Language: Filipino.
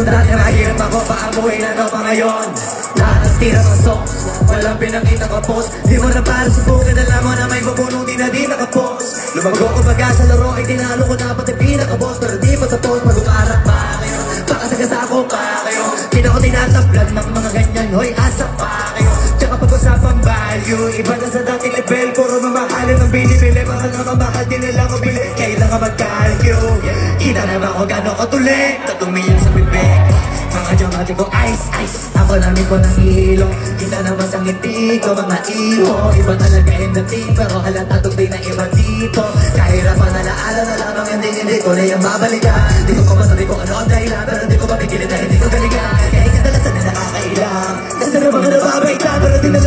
Kung dati mahirap ako, paamuhin na daw pa ngayon. Lahat ng tira ng songs, walang pinakita ka post. Di mo na para subukan, alam mo na may bubunong di na di nakapost. Lumago ko baga sa laro, ay tinalo ko na pati pinaka-boss. Pero di pa tapos, mag-uparap pa kayo. Pakasagasa ko pa kayo. Di na ko tinatablan ng mga ganyan, hoy asa pa kayo. Tsaka pag-usapang value, iba na sa dating level. Puro mamahalin ng binibili, baka nakamahal din nila ko bili. Kailangan mag-calculate, kita naman ko gano'n ko tulit. 3 milyon sa bibig, mga diamante ko ice, ice. Ako namin ko ng ilo, kita naman sa ngiti ko, mga iho. Iba talaga yung dating, pero halata tubig na iba dito. Kahirapan na laala na lamang hindi ko na yung babalikan. Hindi ko masabi kung ano ang dahilan, pero hindi ko mapigilin na hindi ko galingan. Kaya ikadalasan na nakakailang, kasi na mga nababait lang, pero di na